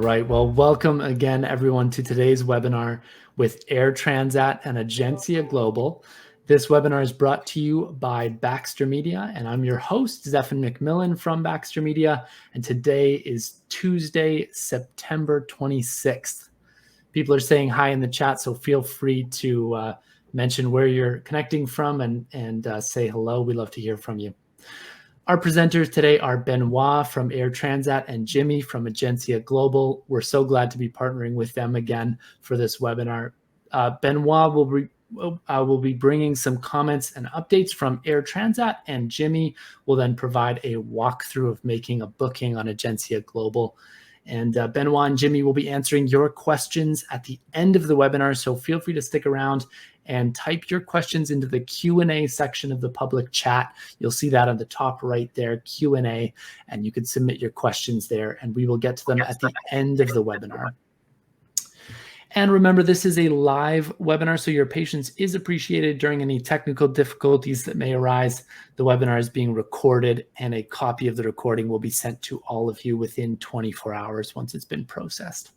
right. Well, welcome again, everyone, to today's webinar with Air Transat and Agencia Global. This webinar is brought to you by Baxter Media, and I'm your host, Zephan McMillan from Baxter Media. And today is Tuesday, September 26th. People are saying hi in the chat, so feel free to mention where you're connecting from and say hello. We love to hear from you. Our presenters today are Benoit from Air Transat and Jimmy from Agencia Global. We're so glad to be partnering with them again for this webinar. Benoit will be bringing some comments and updates from Air Transat, and Jimmy will then provide a walkthrough of making a booking on Agencia Global. And Benoit and Jimmy will be answering your questions at the end of the webinar, so feel free to stick around and type your questions into the Q&A section of the public chat. You'll see that on the top right there, Q&A, and you can submit your questions there, and we will get to them at the end of the webinar. And remember, this is a live webinar, so your patience is appreciated during any technical difficulties that may arise. The webinar is being recorded, and a copy of the recording will be sent to all of you within 24 hours once it's been processed.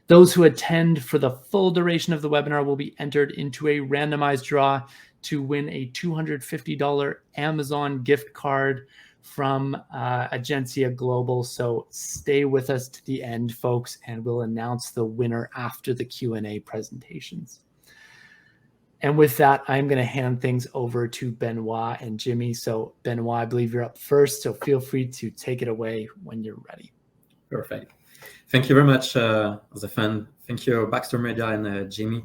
Those who attend for the full duration of the webinar will be entered into a randomized draw to win a $250 Amazon gift card from Agencia Global. So stay with us to the end, folks, and we'll announce the winner after the Q&A presentations. And with that, I'm going to hand things over to Benoit and Jimmy. So Benoit, I believe you're up first, so feel free to take it away when you're ready. Perfect. Thank you very much, Zephan. Thank you, Baxter Media and Jimmy,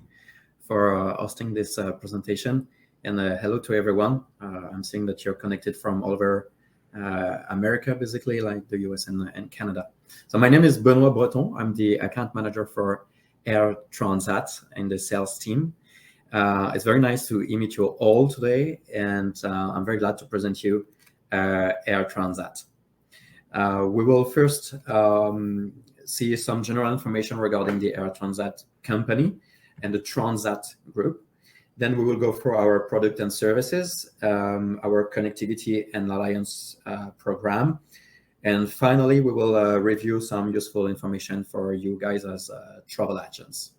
for hosting this presentation. And hello to everyone. I'm seeing that you're connected from all over America, basically, like the US and Canada. So my name is Benoit Breton. I'm the account manager for Air Transat in the sales team. It's very nice to meet you all today, and I'm very glad to present you Air Transat. We will first see some general information regarding the Air Transat company and the Transat group. Then we will go through our product and services, our connectivity and alliance program. And finally, we will review some useful information for you guys as travel agents.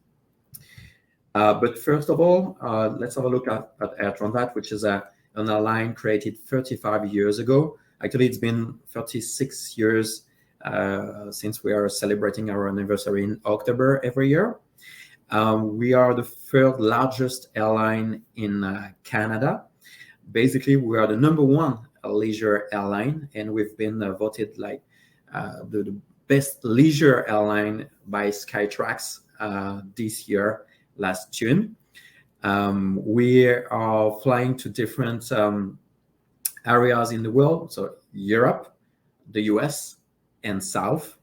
But first of all, let's have a look at Air Transat, which is an airline created 35 years ago. Actually, it's been 36 years since we are celebrating our anniversary in October every year. We are the third largest airline in Canada. Basically, we are the #1 leisure airline, and we've been voted like the best leisure airline by Skytrax this year, last June. We are flying to different areas in the world, so Europe, the US, and South.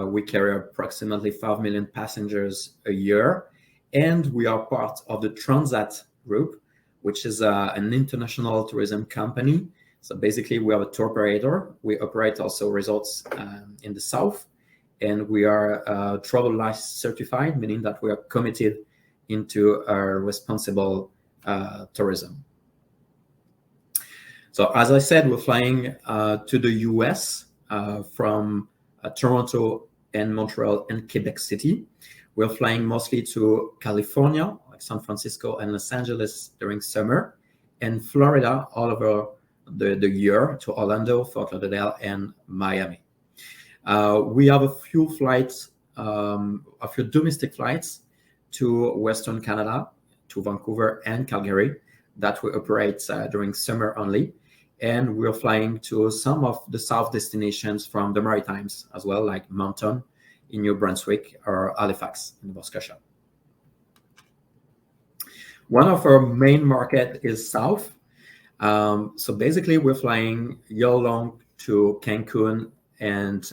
We carry approximately 5 million passengers a year, and we are part of the Transat group, which is an international tourism company. So basically, we have a tour operator. We operate also resorts in the South, and we are travel license certified, meaning that we are committed into responsible tourism. So as I said, we're flying to the US from Toronto and Montreal and Quebec City. We're flying mostly to California, like San Francisco and Los Angeles during summer, and Florida all over the year to Orlando, Fort Lauderdale, and Miami. We have a few flights, a few domestic flights to Western Canada, to Vancouver and Calgary that we operate during summer only. And we're flying to some of the south destinations from the Maritimes as well, like Moncton in New Brunswick or Halifax in Nova Scotia. One of our main market is south. So basically, we're flying year-long to Cancun and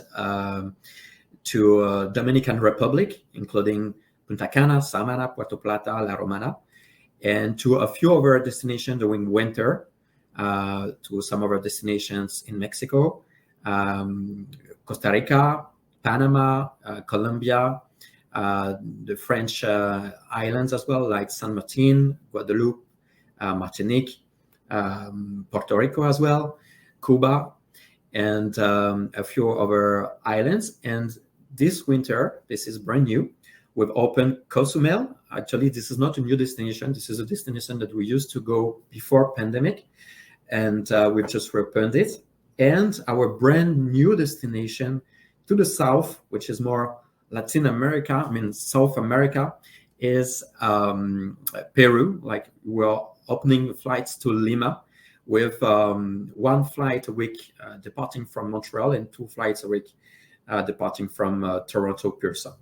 to Dominican Republic, including Punta Cana, Samana, Puerto Plata, La Romana, and to a few other destinations during winter, to some of our destinations in Mexico, Costa Rica, Panama, Colombia, the French islands as well, like San Martin, Guadeloupe, Martinique, Puerto Rico as well, Cuba, and a few other islands. And this winter, this is brand new, we've opened Cozumel. Actually, this is not a new destination. This is a destination that we used to go before pandemic, and we've just reopened it. And our brand new destination to the south, which is more Latin America, South America, is Peru. Like, we're opening flights to Lima with 1 flight a week departing from Montreal and 2 flights a week departing from Toronto Pearson.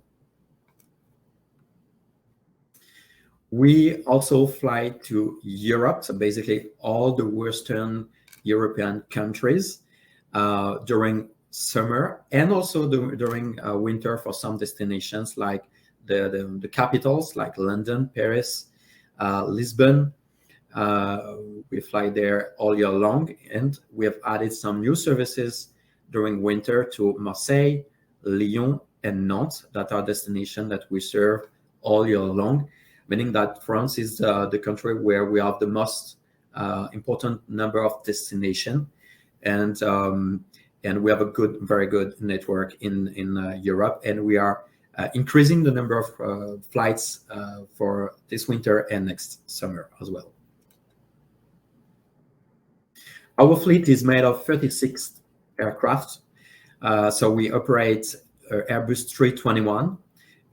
We also fly to Europe, so basically all the Western European countries during summer, and also during winter for some destinations like the capitals like London, Paris, Lisbon. We fly there all year long, and we have added some new services during winter to Marseille, Lyon, and Nantes, that are destinations that we serve all year long, meaning that France is the country where we have the most important number of destinations, and we have a very good network in Europe, and we are increasing the number of flights for this winter and next summer as well. Our fleet is made of 36 aircraft. So we operate Airbus 321.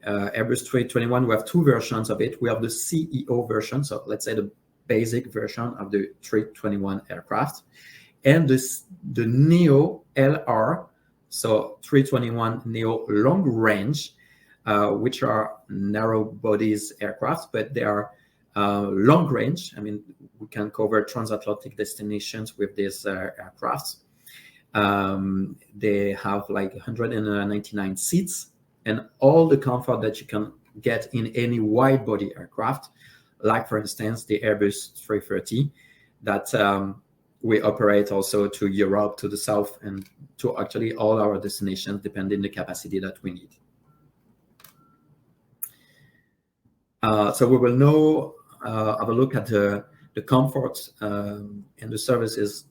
Airbus 321, we have 2 versions of it. We have the CEO version, so let's say the basic version of the 321 aircraft, and the Neo LR, so 321 Neo long range, which are narrow bodies aircraft, but they are long range. I mean, we can cover transatlantic destinations with these aircrafts. They have like 199 seats and all the comfort that you can get in any wide body aircraft, like for instance the Airbus 330 that we operate also to Europe, to the south, and to actually all our destinations, depending the capacity that we need. So we will now have a look at the comfort and the services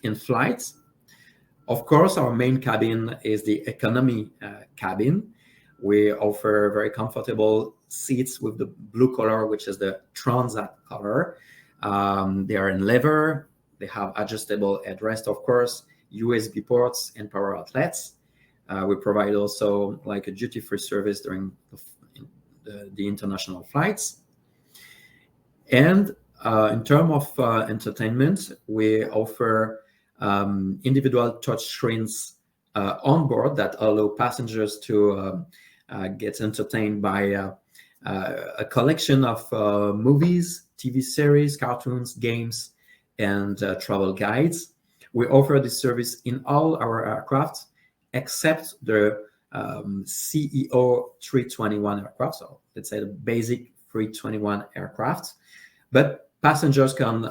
in flights. Of course, our main cabin is the economy cabin. We offer very comfortable seats with the blue color, which is the Transat color. They are in leather. They have adjustable headrest, of course, USB ports, and power outlets. We provide also like a duty-free service during the international flights. And in terms of entertainment, we offer individual touch screens on board that allow passengers to get entertained by a collection of movies, TV series, cartoons, games, and travel guides. We offer this service in all our aircraft except the CEO 321 aircraft, so let's say the basic 321 aircraft. But passengers can,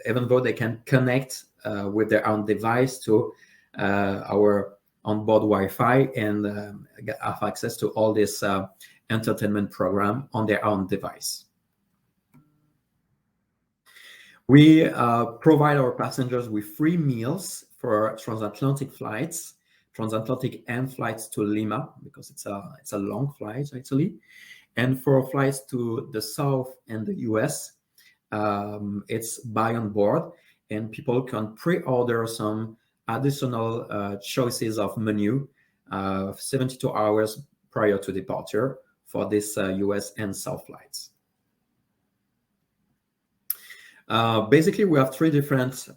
even though they can connect with their own device to our onboard Wi-Fi and have access to all this entertainment program on their own device. We provide our passengers with free meals for transatlantic flights, transatlantic and flights to Lima, because it's a long flight actually. And for flights to the south and the US, it's buy on board, and people can pre-order some additional choices of menu 72 hours prior to departure for this US and south flights. Basically, we have 3 different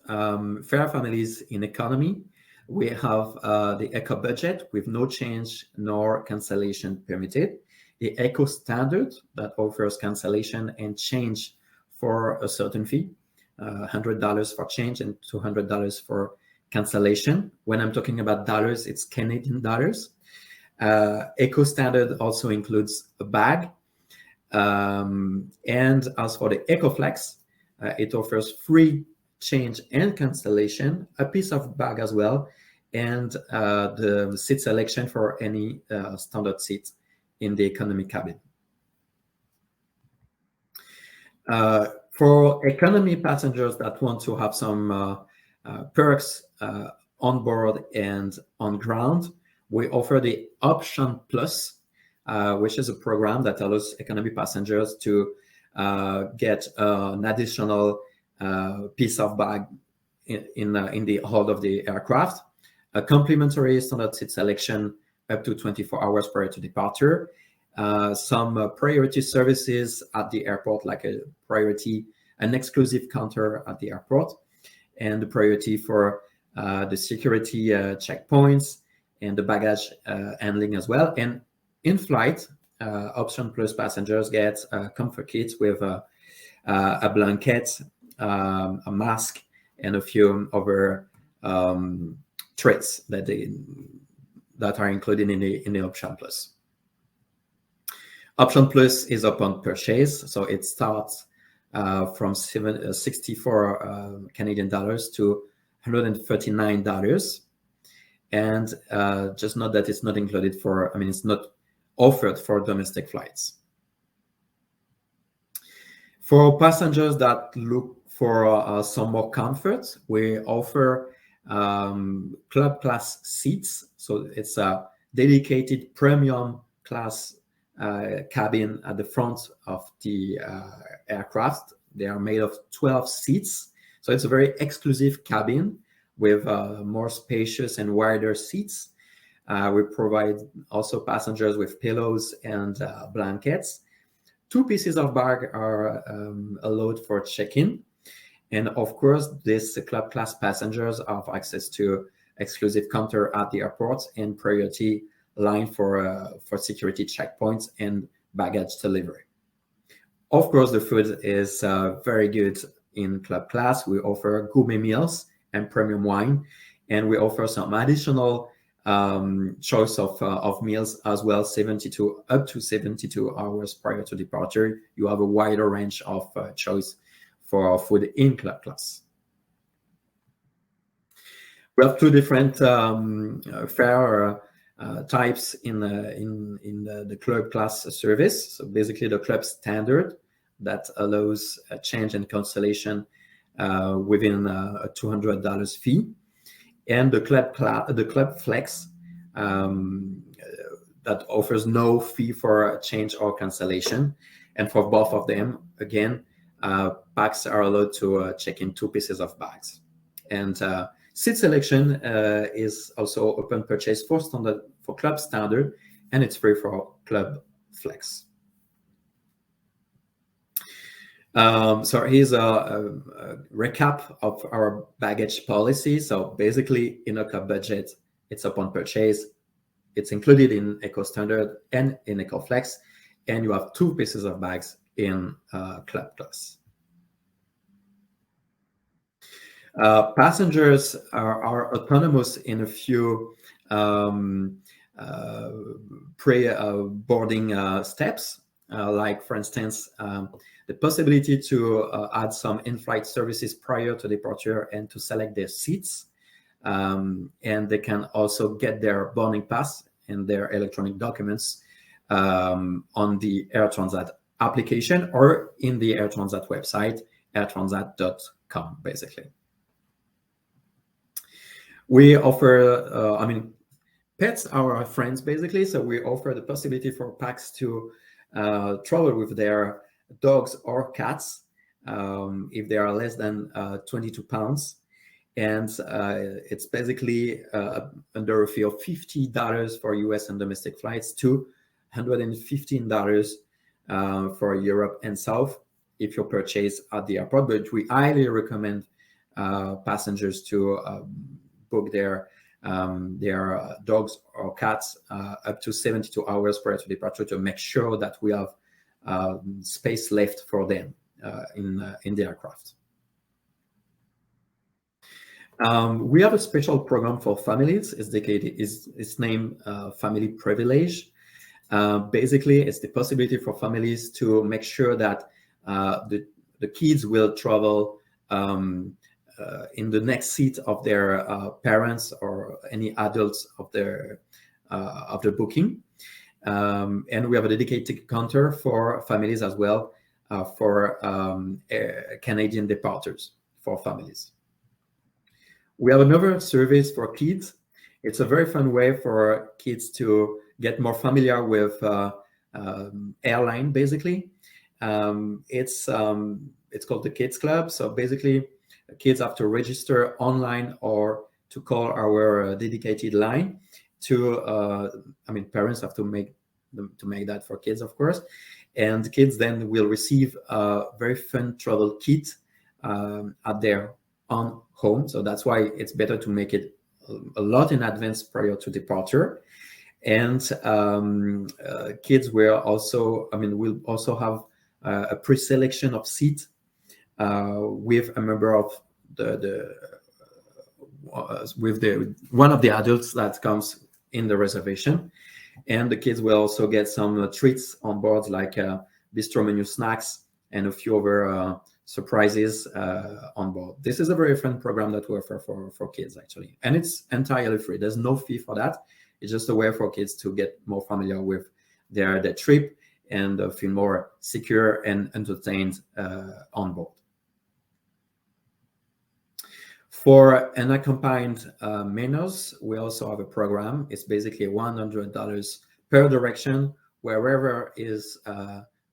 fare families in economy. We have the Eco Budget with no change nor cancellation permitted. The Eco Standard that offers cancellation and change for a certain fee, $100 for change and $200 for cancellation. When I'm talking about dollars, it's Canadian dollars. Eco Standard also includes a bag. And as for the Eco Flex, it offers free change and cancellation, a piece of bag as well, and the seat selection for any standard seat in the economy cabin. For economy passengers that want to have some perks on board and on ground, we offer the Option Plus, which is a program that allows economy passengers to get an additional piece of bag in the hold of the aircraft, a complimentary standard seat selection up to 24 hours prior to departure, some priority services at the airport, like an exclusive counter at the airport, and the priority for the security checkpoints and the baggage handling as well. And in flight, Option Plus passengers get comfort kits with a blanket, a mask, and a few other traits that are included in the Option Plus. Option Plus is upon purchase, so it starts from 64 Canadian dollars to $139. And just note that it's not included it's not offered for domestic flights. For passengers that look for some more comfort, we offer club class seats. So it's a dedicated premium class cabin at the front of the aircraft. They are made of 12 seats. So it's a very exclusive cabin with more spacious and wider seats. We provide also passengers with pillows and blankets. 2 pieces of bag are allowed for check-in. And of course, these club class passengers have access to exclusive counter at the airport and priority line for security checkpoints and baggage delivery. Of course, the food is very good in club class. We offer gourmet meals and premium wine, and we offer some additional choice of meals as well, up to 72 hours prior to departure. You have a wider range of choice for food in club class. We have 2 different fare types in the club class service. So basically, the club standard that allows a change and cancellation within a $200 fee, and the club flex that offers no fee for a change or cancellation. And for both of them, again, packs are allowed to check in 2 pieces of bags. And seat selection is also open purchase for club standard, and it's free for club flex. So here's a recap of our baggage policy. So basically, in a club budget, it's upon purchase. It's included in Eco Standard and in Eco Flex, and you have 2 pieces of bags in Club Plus. Passengers are autonomous in a few pre-boarding steps, like, for instance, the possibility to add some in-flight services prior to departure and to select their seats. And they can also get their boarding pass and their electronic documents on the Air Transat application or in the Air Transat website, airtransat.com, basically. We offer, pets are our friends, basically. So we offer the possibility for packs to travel with their dogs or cats if they are less than 22 pounds. And it's basically under a fee of $50 for US and domestic flights to $115 for Europe and South if you purchase at the airport. But we highly recommend passengers to book their dogs or cats up to 72 hours prior to departure to make sure that we have space left for them in the aircraft. We have a special program for families. It's named Family Privilege. Basically, it's the possibility for families to make sure that the kids will travel in the next seat of their parents or any adults of their booking. And we have a dedicated counter for families as well for Canadian departures for families. We have another service for kids, It's a very fun way for kids to get more familiar with airline, basically. It's called the Kids Club. So basically, kids have to register online or to call our dedicated line. Parents have to make that for kids, of course, and kids then will receive a very fun travel kit at their own home. So that's why it's better to make it a lot in advance prior to departure. And kids will also have a pre-selection of seats with a member of one of the adults that comes in the reservation. And the kids will also get some treats on board, like bistro menu snacks and a few other surprises on board. This is a very fun program that we offer for kids, actually. And it's entirely free. There's no fee for that. It's just a way for kids to get more familiar with their trip and feel more secure and entertained on board. For unaccompanied minors, we also have a program. It's basically $100 per direction, wherever is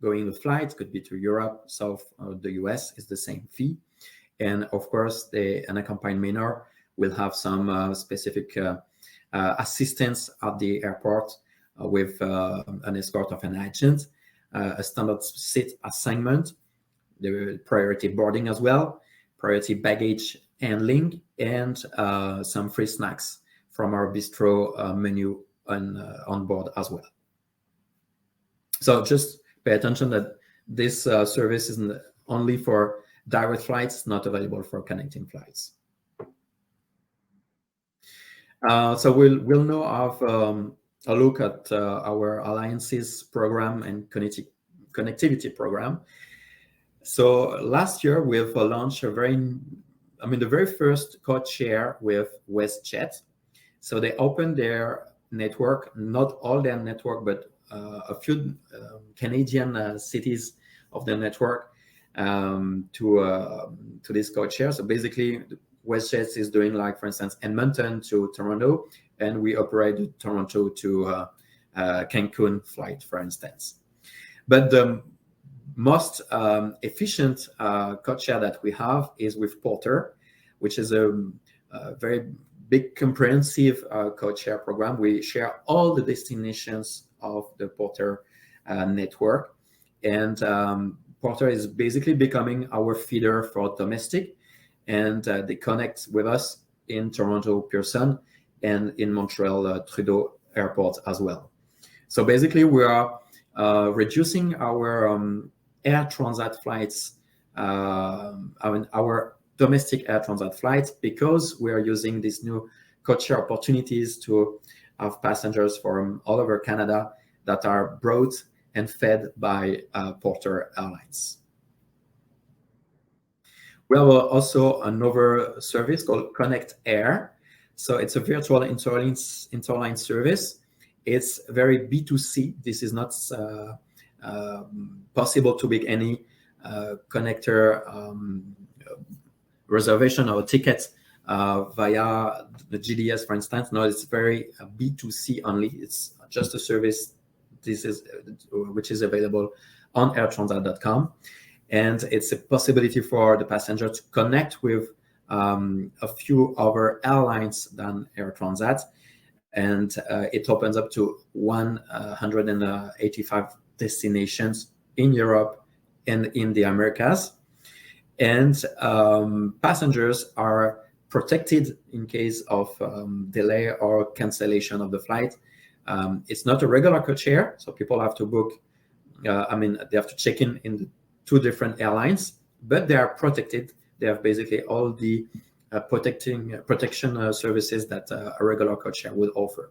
going the flight. Could be to Europe, South, or the US, is the same fee. And of course, the unaccompanied minor will have some specific assistance at the airport with an escort of an agent, a standard seat assignment, the priority boarding as well, priority baggage handling, and some free snacks from our bistro menu on board as well. So just pay attention that this service isn't only for direct flights, not available for connecting flights. So we'll now have a look at our alliances program and connectivity program. So last year we've launched the very first code share with WestJet. So they opened their network, not all their network, but a few Canadian cities of the network to this code share. So basically, WestJet is doing, like, for instance, Edmonton to Toronto, and we operate Toronto to Cancun flight, for instance. But the most efficient code share that we have is with Porter, which is a very big comprehensive code share program. We share all the destinations of the Porter network, and Porter is basically becoming our feeder for domestic, and they connect with us in Toronto Pearson and in Montreal Trudeau Airport as well. So basically, we are reducing our Air Transat flights, our domestic Air Transat flights, because we are using these new codeshare opportunities to have passengers from all over Canada that are brought and fed by Porter Airlines. We have also another service called Connect Air. So it's a virtual interline service. It's very B2C. This is not possible to make any connector reservation or tickets via the GDS, for instance. No, it's very B2C only. It's just a service which is available on airtransat.com. And it's a possibility for the passenger to connect with a few other airlines than Air Transat. And it opens up to 185 destinations in Europe and in the Americas. And passengers are protected in case of delay or cancellation of the flight. It's not a regular code share, so people have to book, they have to check in the two different airlines, but they are protected. They have basically all the protection services that a regular code share will offer.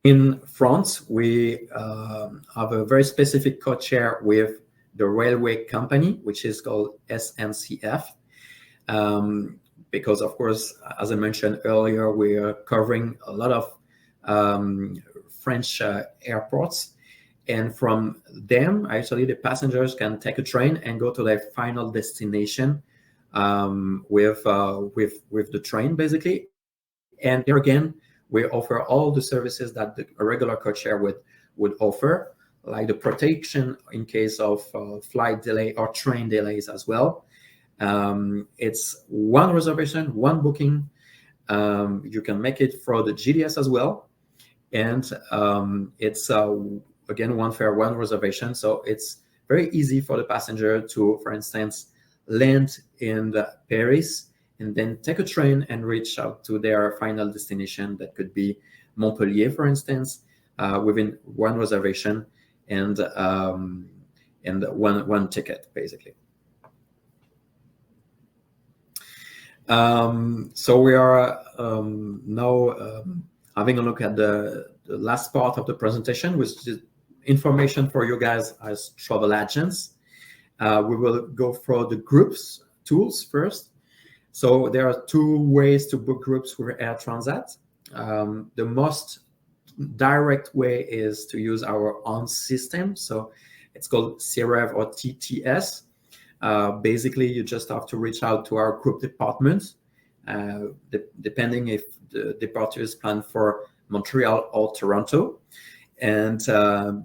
In France, we have a very specific code share with the railway company, which is called SNCF. Because, of course, as I mentioned earlier, we are covering a lot of French airports. And from them, actually, the passengers can take a train and go to their final destination with the train basically. And here again, we offer all the services that a regular codeshare would offer, like the protection in case of flight delay or train delays as well. It's one reservation, one booking. You can make it for the GDS as well, and it's again one fare, one reservation. So it's very easy for the passenger to, for instance, land in Paris and then take a train and reach out to their final destination. That could be Montpellier, for instance, within one reservation and one ticket, basically. So we are now having a look at the last part of the presentation, which is information for you guys as travel agents. We will go through the groups tools first. So there are two ways to book groups with Air Transat. The most direct way is to use our own system. So it's called CREV or TTS. Basically, you just have to reach out to our group department, depending if the departure is planned for Montreal or Toronto. And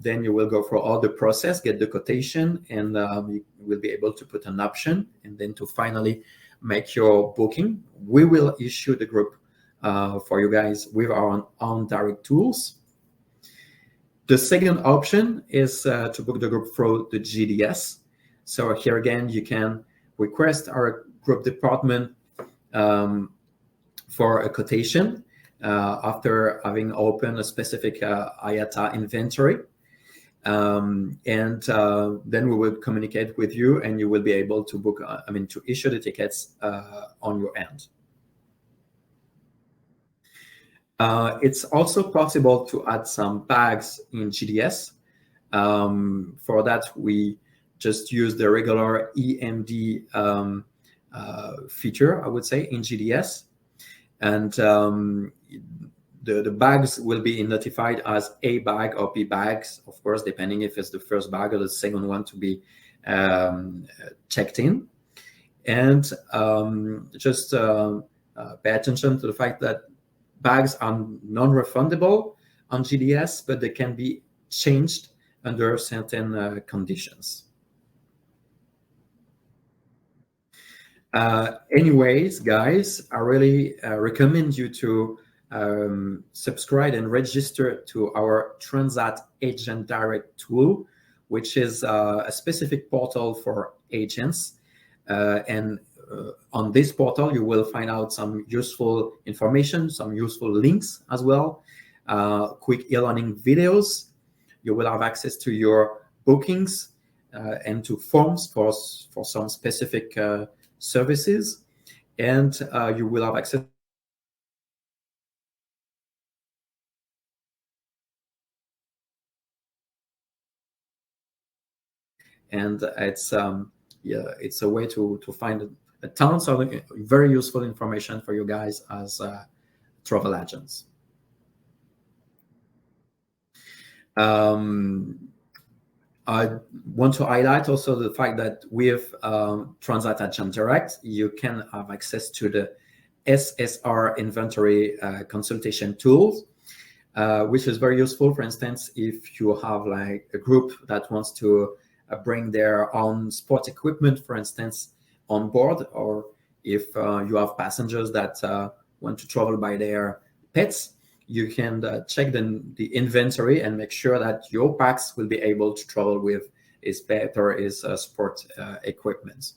then you will go through all the process, get the quotation, and you will be able to put an option, and then to finally make your booking. We will issue the group for you guys with our own direct tools. The second option is to book the group through the GDS. So here again, you can request our group department for a quotation after having opened a specific IATA inventory. And then we will communicate with you, and you will be able to book, to issue the tickets on your end. It's also possible to add some bags in GDS. For that, we just use the regular EMD feature, I would say, in GDS. And the bags will be notified as A bag or B bags, of course, depending if it's the first bag or the second one to be checked in. And just pay attention to the fact that bags are non-refundable on GDS, but they can be changed under certain conditions. Anyways, guys, I really recommend you to subscribe and register to our Transat Agent Direct tool, which is a specific portal for agents. And on this portal, you will find out some useful information, some useful links as well, quick e-learning videos. You will have access to your bookings and to forms for some specific services, and you will have access and it's a way to find a tons of very useful information for you guys as travel agents. I want to highlight also the fact that with Transat Agent Direct, you can have access to the SSR inventory consultation tools, which is very useful. For instance, if you have like a group that wants to bring their own sport equipment, for instance, on board, or if you have passengers that want to travel by their pets, you can check the inventory and make sure that your packs will be able to travel with his pet or his sport equipment.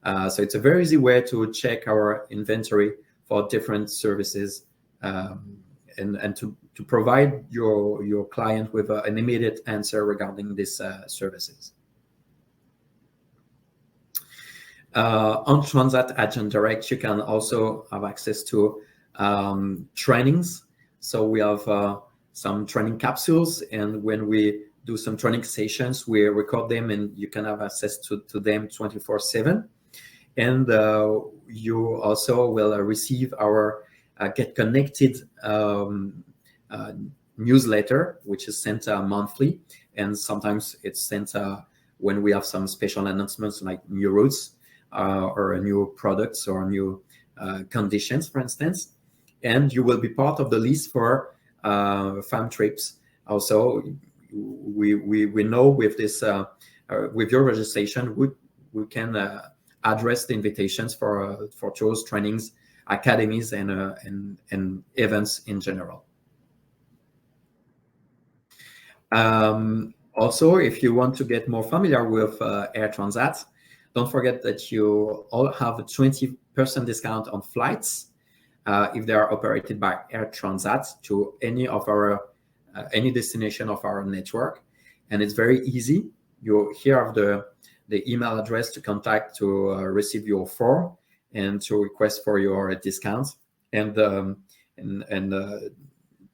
So it's a very easy way to check our inventory for different services and to provide your client with an immediate answer regarding these services. On Transat Agent Direct, you can also have access to trainings. So we have some training capsules, and when we do some training sessions, we record them, and you can have access to them 24/7. And you also will receive our Get Connected newsletter, which is sent monthly, and sometimes it's sent when we have some special announcements like new routes. or new products or new conditions, for instance, and you will be part of the list for farm trips. Also, we know with this with your registration, we can address the invitations for tours, trainings, academies, and events in general. Also, if you want to get more familiar with Air Transat, don't forget that you all have a 20% discount on flights if they are operated by Air Transat to any of our any destination of our network, and it's very easy. You here have the email address to contact to receive your form and to request for your discount, and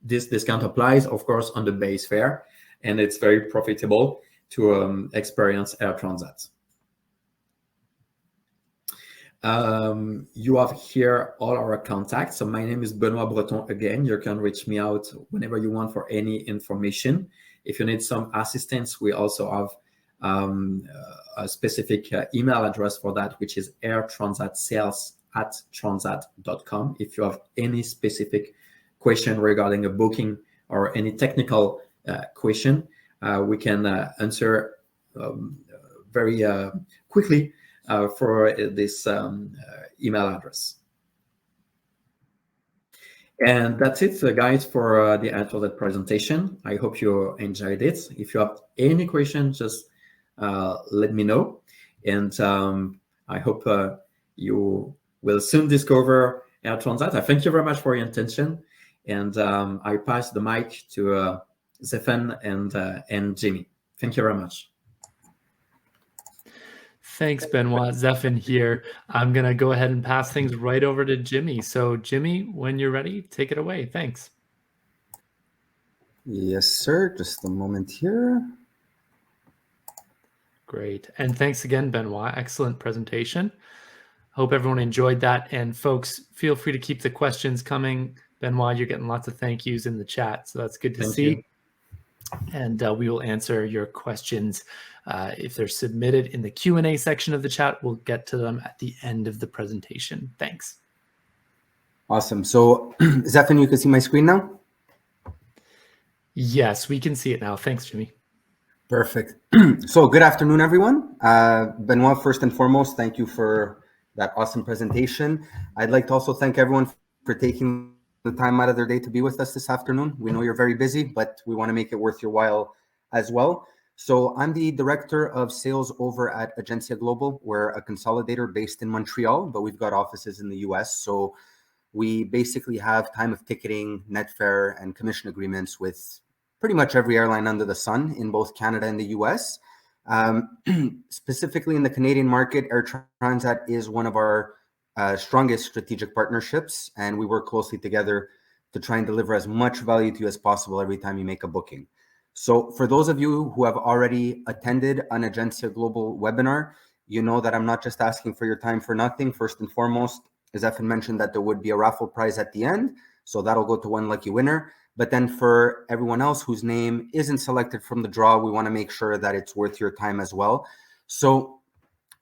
this discount applies, of course, on the base fare, and it's very profitable to experience Air Transat. You have here all our contacts. So my name is Benoit Breton again. You can reach me out whenever you want for any information. If you need some assistance, we also have a specific email address for that, which is airtransatsales@transat.com. If you have any specific question regarding a booking or any technical question, we can answer very quickly for this email address. And that's it, guys, for the Air Transat presentation. I hope you enjoyed it. If you have any questions, just let me know. And I hope you will soon discover Air Transat. I thank you very much for your attention. And I pass the mic to Zephan and Jimmy. Thank you very much. Thanks, Benoit. Zephan here. I'm going to go ahead and pass things right over to Jimmy. So, Jimmy, when you're ready, take it away. Thanks. Yes, sir. Just a moment here. Great. And thanks again, Benoit. Excellent presentation. Hope everyone enjoyed that. And folks, feel free to keep the questions coming. Benoit, you're getting lots of thank yous in the chat, so that's good to see. You. And we will answer your questions if they're submitted in the Q&A section of the chat. We'll get to them at the end of the presentation. Thanks. Awesome. So, Zephan, you can see my screen now? Yes, we can see it now. Thanks, Jimmy. Perfect. So, good afternoon, everyone. Benoit, first and foremost, thank you for that awesome presentation. I'd like to also thank everyone for taking the time out of their day to be with us this afternoon. We know you're very busy, but we want to make it worth your while as well. So I'm the director of sales over at Agencia Global. We're a consolidator based in Montreal, but we've got offices in the US. So we basically have time of ticketing, net fare, and commission agreements with pretty much every airline under the sun in both Canada and the US. Specifically in the Canadian market, Air Transat is one of our strongest strategic partnerships, and we work closely together to try and deliver as much value to you as possible every time you make a booking. So for those of you who have already attended an Agencia Global webinar, you know that I'm not just asking for your time for nothing. First and foremost, as Zephan mentioned, that there would be a raffle prize at the end. So that'll go to one lucky winner. But then for everyone else whose name isn't selected from the draw, we want to make sure that it's worth your time as well. So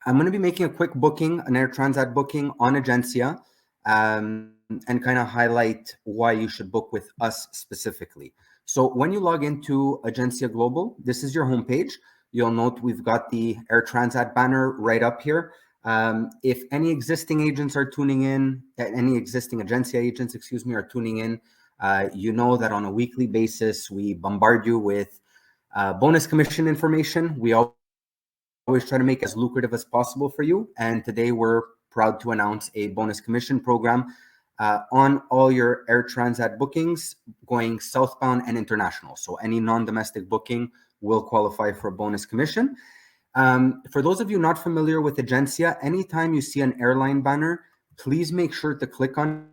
I'm going to be making a quick booking, an Air Transat booking on Agencia, and kind of highlight why you should book with us specifically. So when you log into Agencia Global, this is your homepage. You'll note we've got the Air Transat banner right up here. If any existing agents are tuning in, any existing Agencia agents, are tuning in, you know that on a weekly basis, we bombard you with bonus commission information. We always try to make it as lucrative as possible for you. And today we're proud to announce a bonus commission program on all your Air Transat bookings going southbound and international. So any non-domestic booking will qualify for a bonus commission. For those of you not familiar with Agencia, anytime you see an airline banner, please make sure to click on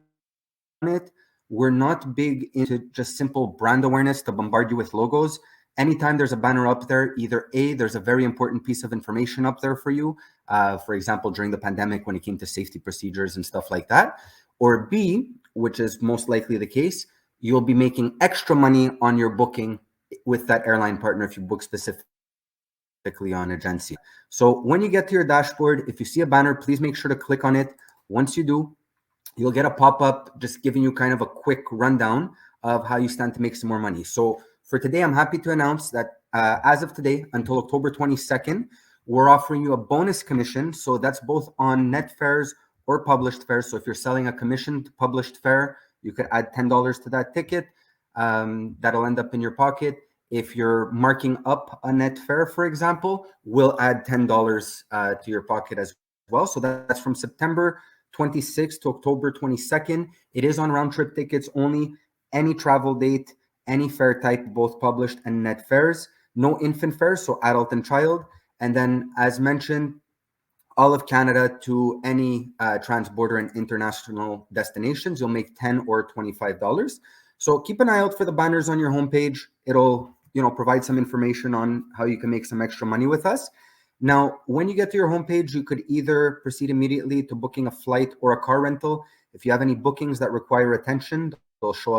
it. We're not big into just simple brand awareness to bombard you with logos. Anytime there's a banner up there, either A, there's a very important piece of information up there for you, for example, during the pandemic when it came to safety procedures and stuff like that, or B, which is most likely the case, you'll be making extra money on your booking with that airline partner if you book specifically on Agencia. So when you get to your dashboard, if you see a banner, please make sure to click on it. Once you do, you'll get a pop-up just giving you kind of a quick rundown of how you stand to make some more money. So for today, I'm happy to announce that as of today, until October 22nd, we're offering you a bonus commission. So that's both on net fares or published fares. So if you're selling a commissioned published fare, you could add $10 to that ticket. That'll end up in your pocket. If you're marking up a net fare, for example, we'll add $10 to your pocket as well. So that's from September 26th to October 22nd. It is on round trip tickets only, any travel date, any fare type, both published and net fares. No infant fares, so adult and child. And then, as mentioned, all of Canada to any transborder and international destinations, you'll make $10 or $25. So keep an eye out for the banners on your homepage. It'll, provide some information on how you can make some extra money with us. Now, when you get to your homepage, you could either proceed immediately to booking a flight or a car rental. If you have any bookings that require attention, they'll show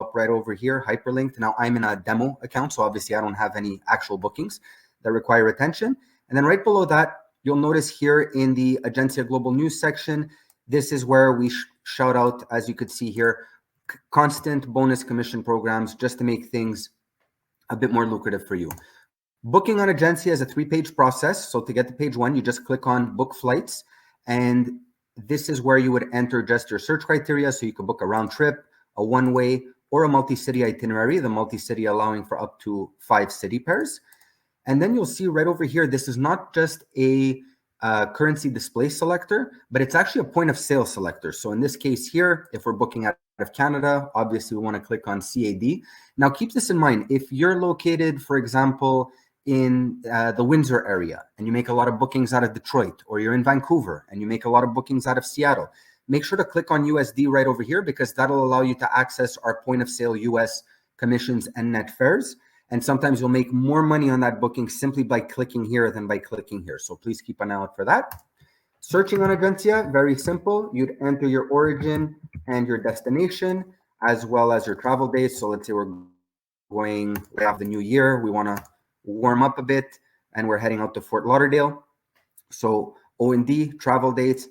up right over here, hyperlinked. Now, I'm in a demo account, so obviously I don't have any actual bookings that require attention. And then right below that, you'll notice here in the Agencia Global News section, this is where we shout out, as you could see here, constant bonus commission programs just to make things a bit more lucrative for you. Booking on Agencia is a 3-page process. So to get to page 1, you just click on book flights. And this is where you would enter just your search criteria. So you can book a round trip, a one-way, or a multi-city itinerary, the multi-city allowing for up to 5 city pairs. And then you'll see right over here, this is not just a currency display selector, but it's actually a point of sale selector. So in this case here, if we're booking out of Canada, obviously we want to click on CAD. Now keep this in mind. If you're located, for example, in the Windsor area and you make a lot of bookings out of Detroit, or you're in Vancouver and you make a lot of bookings out of Seattle, make sure to click on USD right over here, because that'll allow you to access our point of sale US commissions and net fares. And sometimes you'll make more money on that booking simply by clicking here than by clicking here. So please keep an eye out for that. Searching on Agencia, very simple. You'd enter your origin and your destination, as well as your travel dates. So let's say we're going right after the new year. We want to warm up a bit and we're heading out to Fort Lauderdale. So O&D, travel dates.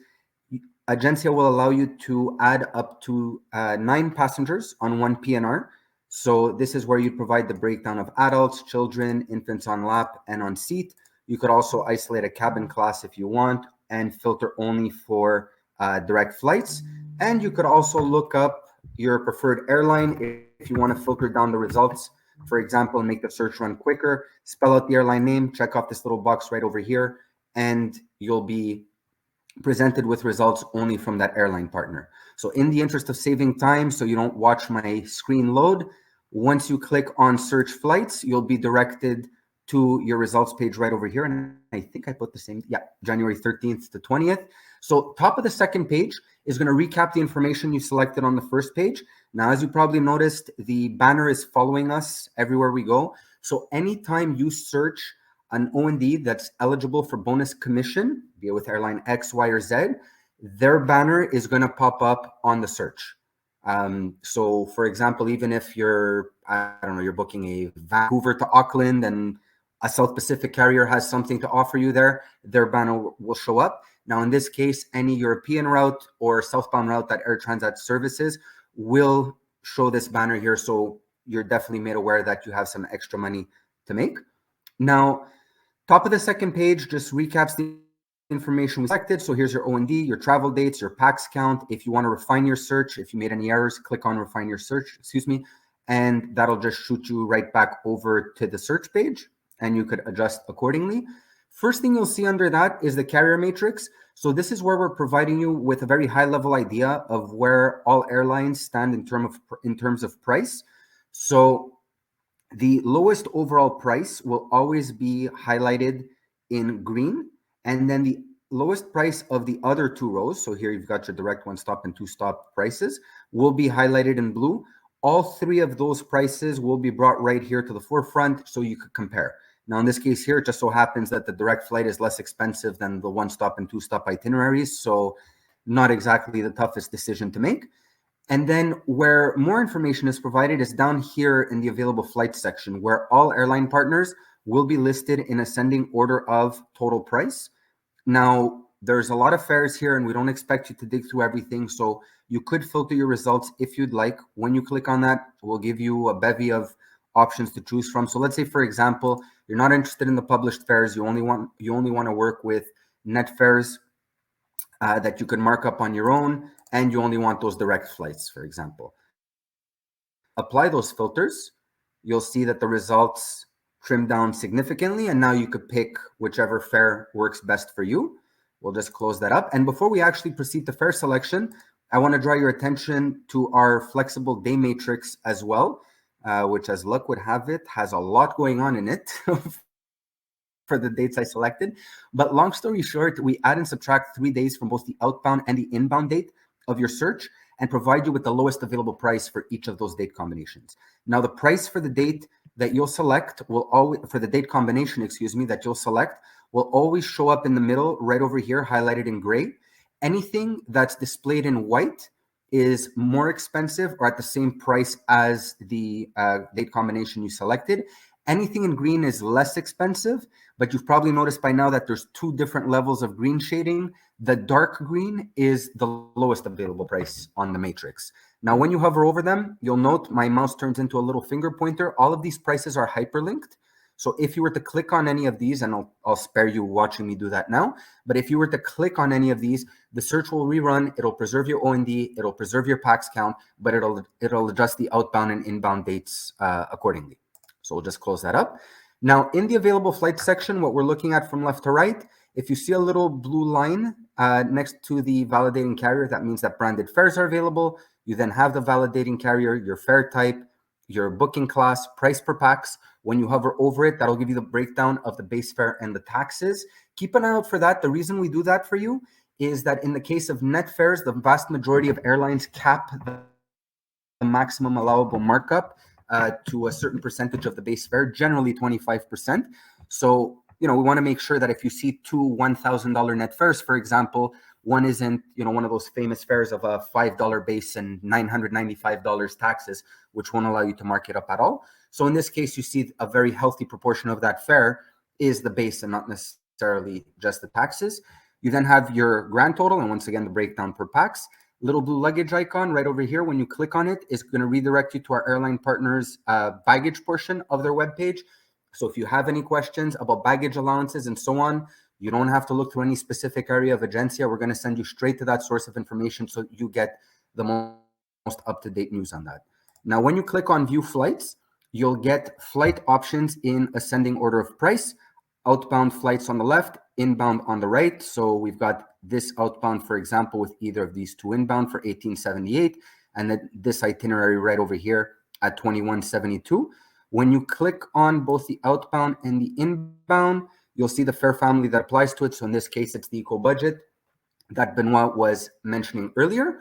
Agencia will allow you to add up to 9 passengers on one PNR. So this is where you provide the breakdown of adults, children, infants on lap, and on seat. You could also isolate a cabin class if you want and filter only for direct flights. And you could also look up your preferred airline if you want to filter down the results, for example, and make the search run quicker. Spell out the airline name, check off this little box right over here, and you'll be presented with results only from that airline partner. So in the interest of saving time, so you don't watch my screen load, once you click on search flights, you'll be directed to your results page right over here. And I think I put the same, January 13th to 20th. So top of the second page is going to recap the information you selected on the first page. Now, as you probably noticed, the banner is following us everywhere we go. So anytime you search an O&D that's eligible for bonus commission, be it with airline X, Y, or Z, their banner is going to pop up on the search. So for example, even if you're, you're booking a Vancouver to Auckland and a South Pacific carrier has something to offer you there, their banner will show up. Now, in this case, any European route or southbound route that Air Transat services will show this banner here. So you're definitely made aware that you have some extra money to make. Now, top of the second page just recaps the information we selected. So here's your O&D, your travel dates, your PAX count. If you want to refine your search, if you made any errors, click on refine your search, and that'll just shoot you right back over to the search page and you could adjust accordingly. First thing you'll see under that is the carrier matrix. So this is where we're providing you with a very high level idea of where all airlines stand in terms of price. So the lowest overall price will always be highlighted in green, and then the lowest price of the other 2 rows, so here you've got your direct 1-stop and 2-stop prices, will be highlighted in blue. All 3 of those prices will be brought right here to the forefront so you could compare. Now, in this case here, it just so happens that the direct flight is less expensive than the 1-stop and 2-stop itineraries, so not exactly the toughest decision to make. And then where more information is provided is down here in the available flights section, where all airline partners will be listed in ascending order of total price. Now, there's a lot of fares here, and we don't expect you to dig through everything, so you could filter your results if you'd like. When you click on that, we'll give you a bevy of options to choose from. So let's say, for example, you're not interested in the published fares. You only want to work with net fares that you can mark up on your own, and you only want those direct flights, for example. Apply those filters. You'll see that the results trim down significantly, and now you could pick whichever fare works best for you. We'll just close that up. And before we actually proceed to fare selection, I want to draw your attention to our flexible day matrix as well, which, as luck would have it, has a lot going on in it for the dates I selected. But long story short, we add and subtract 3 days from both the outbound and the inbound date of your search and provide you with the lowest available price for each of those date combinations. Now, the price for the date that you'll select will always, for the date combination, that you'll select will always show up in the middle right over here, highlighted in gray. Anything that's displayed in white is more expensive or at the same price as the date combination you selected. Anything in green is less expensive, but you've probably noticed by now that there's 2 different levels of green shading. The dark green is the lowest available price on the matrix. Now, when you hover over them, you'll note my mouse turns into a little finger pointer. All of these prices are hyperlinked. So if you were to click on any of these, and I'll spare you watching me do that now, but if you were to click on any of these, the search will rerun, it'll preserve your OND, it'll preserve your PAX count, but it'll adjust the outbound and inbound dates accordingly. So we'll just close that up. Now, in the available flight section, what we're looking at from left to right, if you see a little blue line next to the validating carrier, that means that branded fares are available. You then have the validating carrier, your fare type, your booking class, price per pax. When you hover over it, that'll give you the breakdown of the base fare and the taxes. Keep an eye out for that. The reason we do that for you is that in the case of net fares, the vast majority of airlines cap the maximum allowable markup to a certain percentage of the base fare, generally 25%. So, we want to make sure that if you see 2 $1,000 net fares, for example, one isn't, one of those famous fares of a $5 base and $995 taxes, which won't allow you to mark it up at all. So in this case, you see a very healthy proportion of that fare is the base and not necessarily just the taxes. You then have your grand total, and once again, the breakdown per pax. Little blue luggage icon right over here, when you click on it, is going to redirect you to our airline partners' baggage portion of their webpage. So if you have any questions about baggage allowances and so on, you don't have to look through any specific area of Agencia. We're going to send you straight to that source of information so you get the most up-to-date news on that. Now, when you click on View Flights, you'll get flight options in ascending order of price. Outbound flights on the left, inbound on the right. So we've got this outbound, for example, with either of these 2 inbound for $18.78, and then this itinerary right over here at $21.72. When you click on both the outbound and the inbound, you'll see the fare family that applies to it. So in this case, it's the eco budget that Benoit was mentioning earlier.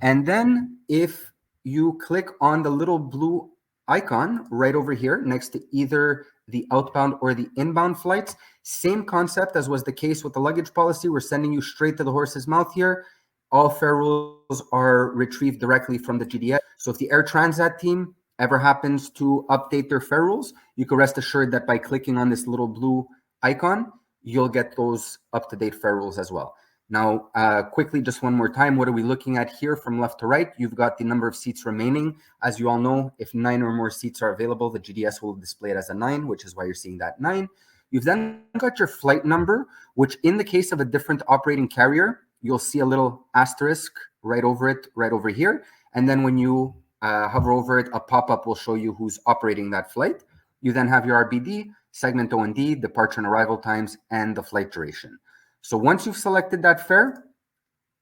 And then if you click on the little blue icon right over here next to either the outbound or the inbound flights, same concept as was the case with the luggage policy. We're sending you straight to the horse's mouth here. All fare rules are retrieved directly from the GDS. So if the Air Transat team ever happens to update their fare rules, you can rest assured that by clicking on this little blue icon, you'll get those up-to-date fare rules as well. Now, quickly, just one more time, what are we looking at here from left to right? You've got the number of seats remaining. As you all know, if 9 or more seats are available, the GDS will display it as a 9, which is why you're seeing that 9. You've then got your flight number, which in the case of a different operating carrier, you'll see a little asterisk right over it, right over here. And then when you hover over it, a pop-up will show you who's operating that flight. You then have your RBD, segment OND, departure and arrival times, and the flight duration. So once you've selected that fare,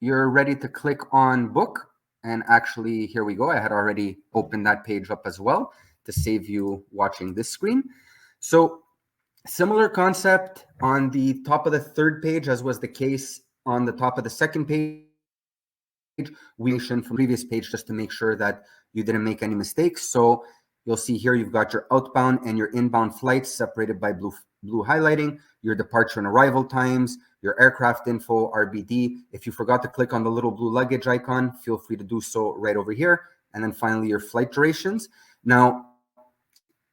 you're ready to click on book. And actually, here we go. I had already opened that page up as well to save you watching this screen. So similar concept on the top of the 3rd page, as was the case on the top of the 2nd page. We from the previous page just to make sure that you didn't make any mistakes. So you'll see here you've got your outbound and your inbound flights separated by blue highlighting, your departure and arrival times, your aircraft info, RBD. If you forgot to click on the little blue luggage icon, feel free to do so right over here. And then finally, your flight durations. Now,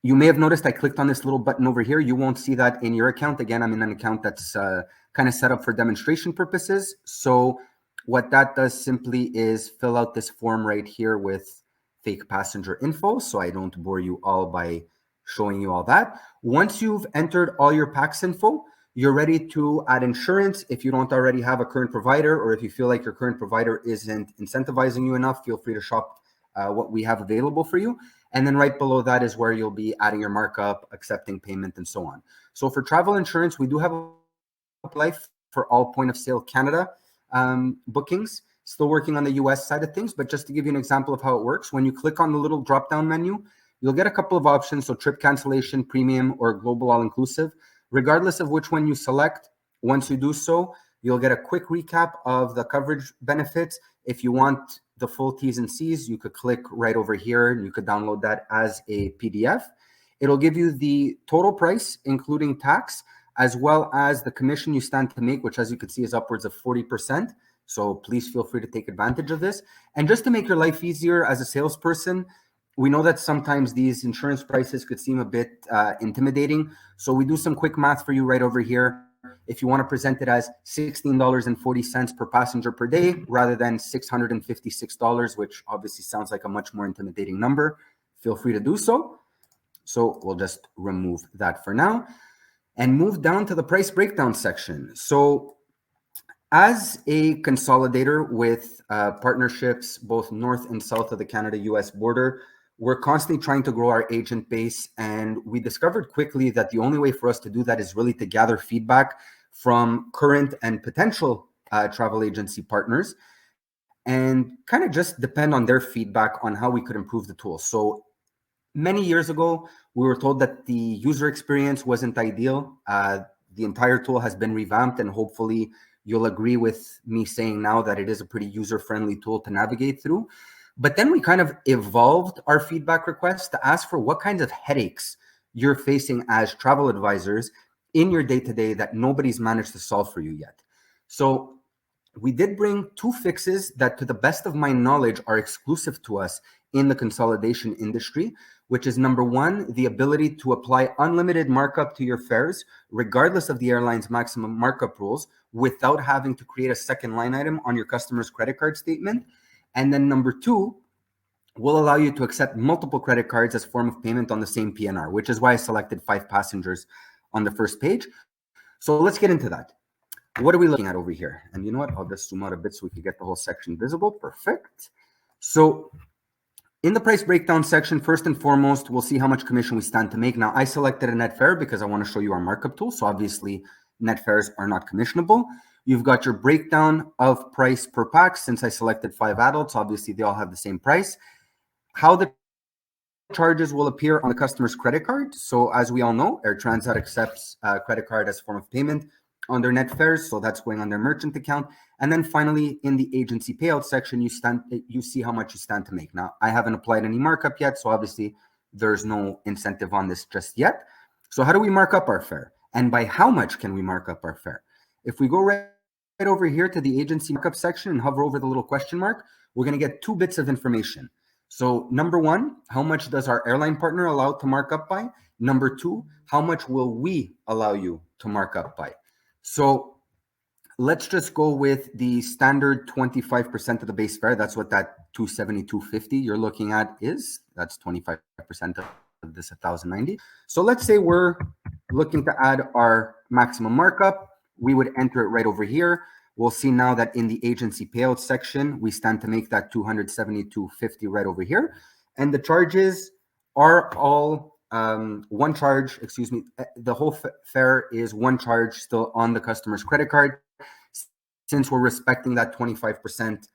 You may have noticed I clicked on this little button over here. You won't see that in your account. Again, I'm in an account that's kind of set up for demonstration purposes. So what that does simply is fill out this form right here with fake passenger info. So I don't bore you all by showing you all that. Once you've entered all your PAX info, you're ready to add insurance. If you don't already have a current provider, or if you feel like your current provider isn't incentivizing you enough, feel free to shop what we have available for you. And then right below that is where you'll be adding your markup, accepting payment, and so on. So for travel insurance, we do have a life for all point of sale Canada bookings. Still working on the US side of things, but just to give you an example of how it works, when you click on the little drop-down menu, you'll get a couple of options. So trip cancellation, premium, or global all-inclusive. Regardless of which one you select, once you do so, you'll get a quick recap of the coverage benefits. If you want the full T's and C's, you could click right over here and you could download that as a PDF. It'll give you the total price, including tax, as well as the commission you stand to make, which as you can see is upwards of 40%. So please feel free to take advantage of this. And just to make your life easier as a salesperson, we know that sometimes these insurance prices could seem a bit intimidating. So we do some quick math for you right over here. If you want to present it as $16.40 per passenger per day, rather than $656, which obviously sounds like a much more intimidating number, feel free to do so. So we'll just remove that for now and move down to the price breakdown section. So as a consolidator with partnerships both north and south of the Canada-US border, we're constantly trying to grow our agent base, and we discovered quickly that the only way for us to do that is really to gather feedback from current and potential travel agency partners and kind of just depend on their feedback on how we could improve the tool. So many years ago, we were told that the user experience wasn't ideal. The entire tool has been revamped, and hopefully you'll agree with me saying now that it is a pretty user-friendly tool to navigate through. But then we kind of evolved our feedback requests to ask for what kinds of headaches you're facing as travel advisors in your day-to-day that nobody's managed to solve for you yet. So we did bring two fixes that, to the best of my knowledge, are exclusive to us in the consolidation industry, which is number one, the ability to apply unlimited markup to your fares, regardless of the airline's maximum markup rules, without having to create a second line item on your customer's credit card statement. And then number two, will allow you to accept multiple credit cards as form of payment on the same PNR, which is why I selected 5 passengers on the first page. So let's get into that. What are we looking at over here? And you know what? I'll just zoom out a bit so we can get the whole section visible. Perfect. So in the price breakdown section, first and foremost, we'll see how much commission we stand to make. Now, I selected a net fare because I want to show you our markup tool. So obviously, net fares are not commissionable. You've got your breakdown of price per pack. Since I selected 5 adults, obviously they all have the same price. How the charges will appear on the customer's credit card. So as we all know, Air Transat accepts credit card as a form of payment on their net fares. So that's going on their merchant account. And then finally, in the agency payout section, you see how much you stand to make. Now, I haven't applied any markup yet, so obviously there's no incentive on this just yet. So how do we mark up our fare? And by how much can we mark up our fare? If we go right over here to the agency markup section and hover over the little question mark, we're going to get 2 bits of information. So number one, how much does our airline partner allow to mark up by? Number two, how much will we allow you to mark up by? So let's just go with the standard 25% of the base fare. That's what that $272.50 you're looking at is. That's 25% of this 1,090. So let's say we're looking to add our maximum markup. We would enter it right over here. We'll see now that in the agency payout section, we stand to make that $272.50 right over here. And the charges are all one charge, excuse me, the whole fare is one charge still on the customer's credit card, since we're respecting that 25%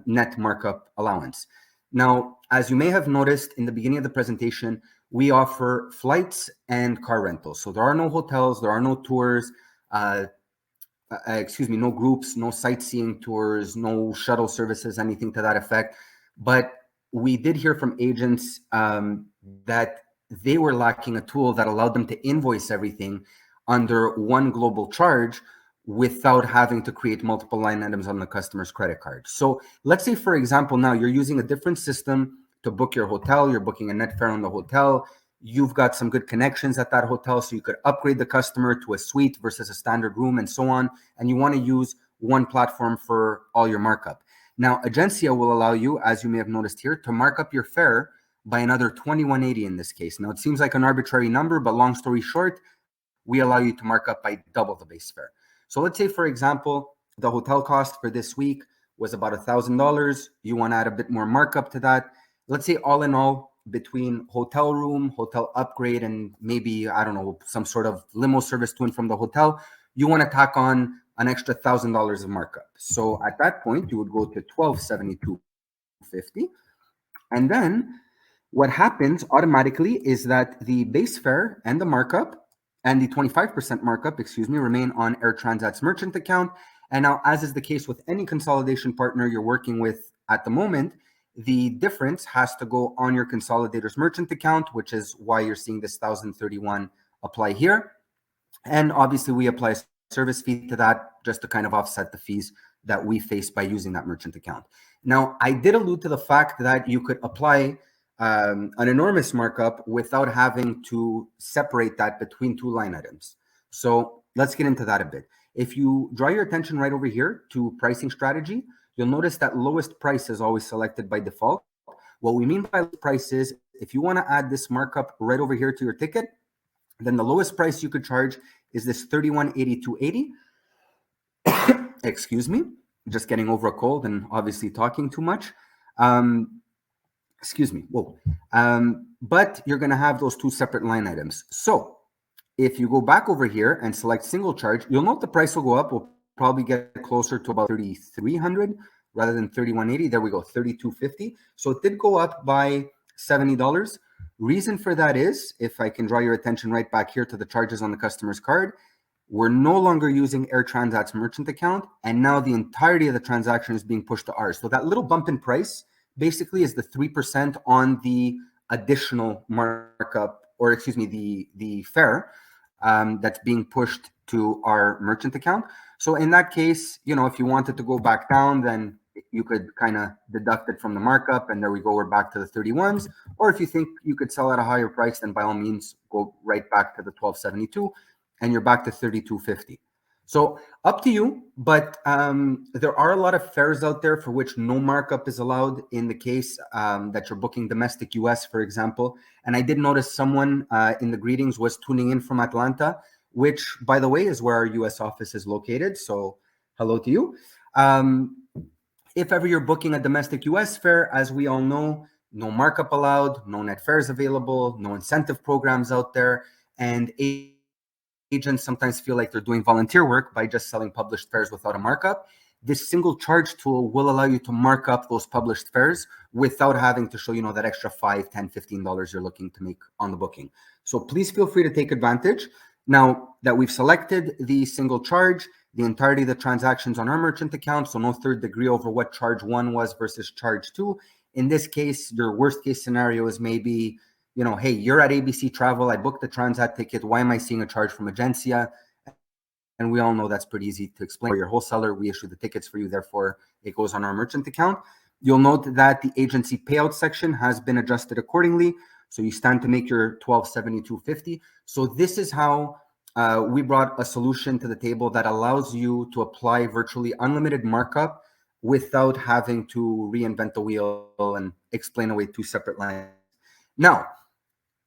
net markup allowance. Now, as you may have noticed in the beginning of the presentation, we offer flights and car rentals. So there are no hotels, there are no tours, no groups, no sightseeing tours, no shuttle services, anything to that effect. But we did hear from agents that they were lacking a tool that allowed them to invoice everything under one global charge without having to create multiple line items on the customer's credit card. So let's say, for example, now you're using a different system to book your hotel, you're booking a net fare on the hotel, you've got some good connections at that hotel, so you could upgrade the customer to a suite versus a standard room and so on. And you want to use one platform for all your markup. Now, Agencia will allow you, as you may have noticed here, to mark up your fare by another $21.80 in this case. Now, it seems like an arbitrary number, but long story short, we allow you to mark up by double the base fare. So let's say, for example, the hotel cost for this week was about $1,000. You want to add a bit more markup to that. Let's say all in all, between hotel room, hotel upgrade, and maybe, I don't know, some sort of limo service to and from the hotel, you want to tack on an extra $1,000 of markup. So at that point, you would go to $1,272.50. And then what happens automatically is that the base fare and the markup and the 25% markup, remain on Air Transat's merchant account. And now, as is the case with any consolidation partner you're working with at the moment, the difference has to go on your consolidator's merchant account, which is why you're seeing this $1,031 apply here. And obviously, we apply a service fee to that just to kind of offset the fees that we face by using that merchant account. Now, I did allude to the fact that you could apply an enormous markup without having to separate that between two line items. So let's get into that a bit. If you draw your attention right over here to pricing strategy, you'll notice that lowest price is always selected by default. What we mean by lowest price is if you want to add this markup right over here to your ticket, then the lowest price you could charge is this $31.82.80. Excuse me, just getting over a cold and obviously talking too much. Excuse me. Whoa. But you're going to have those two separate line items. So if you go back over here and select single charge, you'll note the price will go up. We'll probably get closer to about $3,300 rather than $31.80. There we go, $32.50. So it did go up by $70. Reason for that is, if I can draw your attention right back here to the charges on the customer's card, we're no longer using Air Transat's merchant account, and now the entirety of the transaction is being pushed to ours. So that little bump in price basically is the 3% on the additional markup, or excuse me, the fare that's being pushed to our merchant account. So in that case, you know, if you wanted to go back down, then you could kind of deduct it from the markup, and there we go, we're back to the 31s. Or if you think you could sell at a higher price, then by all means go right back to the 1272, and you're back to 32.50. So up to you, but there are a lot of fares out there for which no markup is allowed in the case that you're booking domestic US, for example. And I did notice someone in the greetings was tuning in from Atlanta, which, by the way, is where our US office is located. So hello to you. If ever you're booking a domestic US fare, as we all know, no markup allowed, no net fares available, no incentive programs out there, and agents sometimes feel like they're doing volunteer work by just selling published fares without a markup. This single charge tool will allow you to mark up those published fares without having to show, you know, that extra $5, $10, $15 you're looking to make on the booking. So please feel free to take advantage. Now that we've selected the single charge, the entirety of the transactions on our merchant account, so no third degree over what charge one was versus charge two. In this case, your worst case scenario is maybe, you know, hey, you're at ABC Travel, I booked the Transat ticket, why am I seeing a charge from Agencia? And we all know that's pretty easy to explain. For your wholesaler, we issue the tickets for you, therefore it goes on our merchant account. You'll note that the agency payout section has been adjusted accordingly, so you stand to make your $1,272.50. So this is how we brought a solution to the table that allows you to apply virtually unlimited markup without having to reinvent the wheel and explain away two separate lines. Now,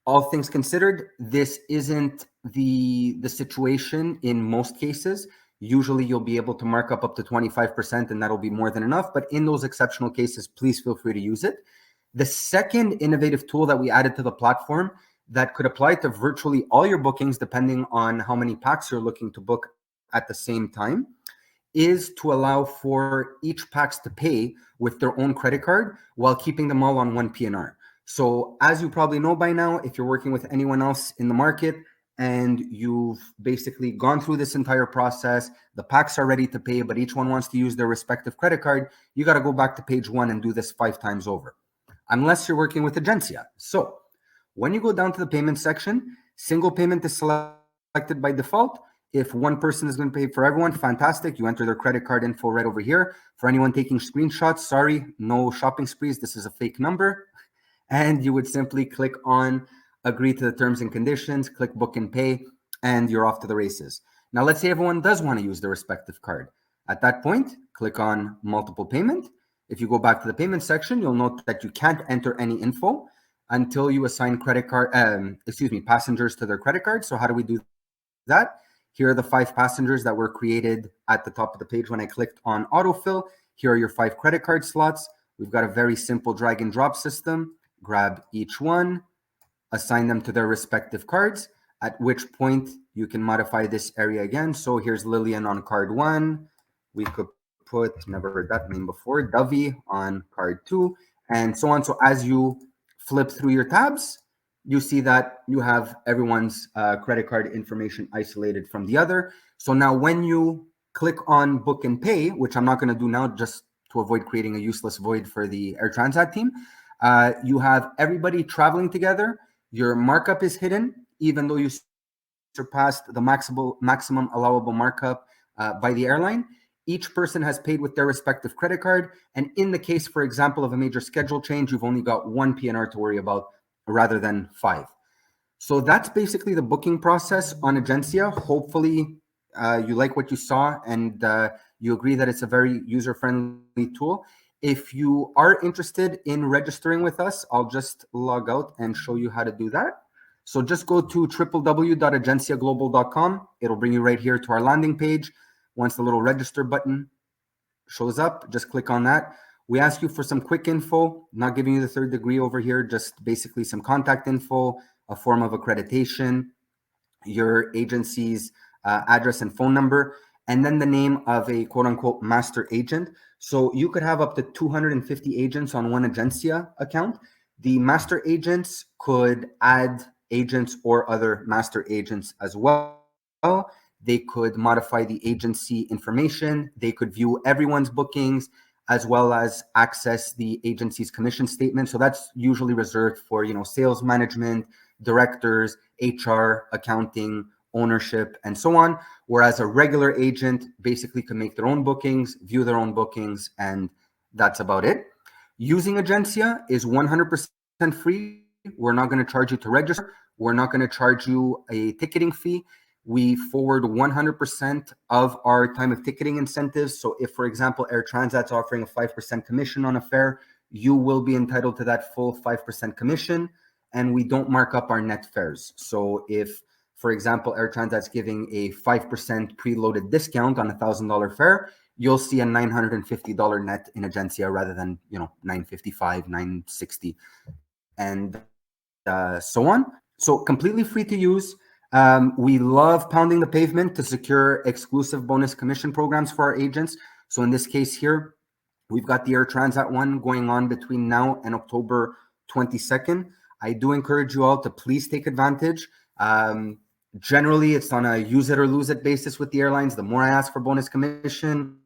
all things considered, this isn't the situation in most cases. Usually you'll be able to mark up to 25%, and that'll be more than enough. But in those exceptional cases, please feel free to use it. The second innovative tool that we added to the platform that could apply to virtually all your bookings, depending on how many packs you're looking to book at the same time, is to allow for each packs to pay with their own credit card while keeping them all on one PNR. So as you probably know by now, if you're working with anyone else in the market and you've basically gone through this entire process, the packs are ready to pay, but each one wants to use their respective credit card, you got to go back to page one and do this 5 times over, unless you're working with Agencia. So when you go down to the payment section, single payment is selected by default. If one person is going to pay for everyone, fantastic. You enter their credit card info right over here. For anyone taking screenshots, sorry, no shopping sprees. This is a fake number. And you would simply click on agree to the terms and conditions, click book and pay, and you're off to the races. Now, let's say everyone does want to use their respective card. At that point, click on multiple payment. If you go back to the payment section, you'll note that you can't enter any info until you assign passengers to their credit card. So how do we do that? Here are the 5 passengers that were created at the top of the page when I clicked on autofill. Here are your 5 credit card slots. We've got a very simple drag and drop system. Grab each one, assign them to their respective cards, at which point you can modify this area again. So here's Lillian on card 1. We could put, never heard that name before, Dovey on card 2, and so on. So as you flip through your tabs, you see that you have everyone's credit card information isolated from the other. So now when you click on book and pay, which I'm not going to do now just to avoid creating a useless void for the Air Transat team, you have everybody traveling together. Your markup is hidden, even though you surpassed the maximum allowable markup by the airline. Each person has paid with their respective credit card. And in the case, for example, of a major schedule change, you've only got 1 PNR to worry about rather than 5. So that's basically the booking process on Agencia. Hopefully you like what you saw and you agree that it's a very user-friendly tool. If you are interested in registering with us, I'll just log out and show you how to do that. So just go to www.agenciaglobal.com. It'll bring you right here to our landing page. Once the little register button shows up, just click on that. We ask you for some quick info, not giving you the 3rd degree over here, just basically some contact info, a form of accreditation, your agency's address and phone number, and then the name of a quote unquote master agent. So you could have up to 250 agents on one Agencia account. The master agents could add agents or other master agents as well. They could modify the agency information. They could view everyone's bookings as well as access the agency's commission statement. So that's usually reserved for, sales management, directors, HR, accounting, ownership, and so on. Whereas a regular agent basically can make their own bookings, view their own bookings, and that's about it. Using Agencia is 100% free. We're not going to charge you to register. We're not going to charge you a ticketing fee. We forward 100% of our time of ticketing incentives. So if, for example, Air Transat's offering a 5% commission on a fare, you will be entitled to that full 5% commission, and we don't mark up our net fares. So if, for example, Air Transat's giving a 5% preloaded discount on a $1,000 fare, you'll see a $950 net in Agencia rather than, $955, $960, and so on. So completely free to use. We love pounding the pavement to secure exclusive bonus commission programs for our agents. So in this case here, we've got the Air Transat one going on between now and October 22nd. I do encourage you all to please take advantage. Generally, it's on a use it or lose it basis with the airlines. The more I ask for bonus commission,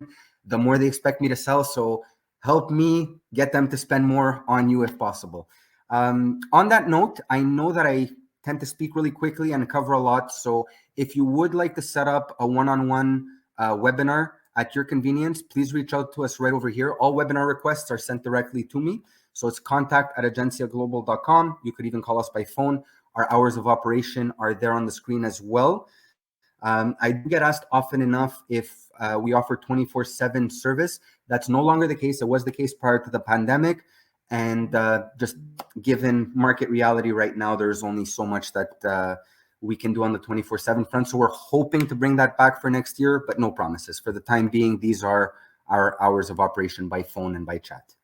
the more they expect me to sell. So help me get them to spend more on you if possible. On that note, I know that I tend to speak really quickly and cover a lot. So if you would like to set up a one-on-one webinar at your convenience, please reach out to us right over here. All webinar requests are sent directly to me. So it's contact@agenciaglobal.com. You could even call us by phone. Our hours of operation are there on the screen as well. I do get asked often enough if we offer 24/7 service. That's no longer the case. It was the case prior to the pandemic. And just given market reality right now, there's only so much that we can do on the 24/7 front. So we're hoping to bring that back for next year, but no promises. For the time being, these are our hours of operation by phone and by chat.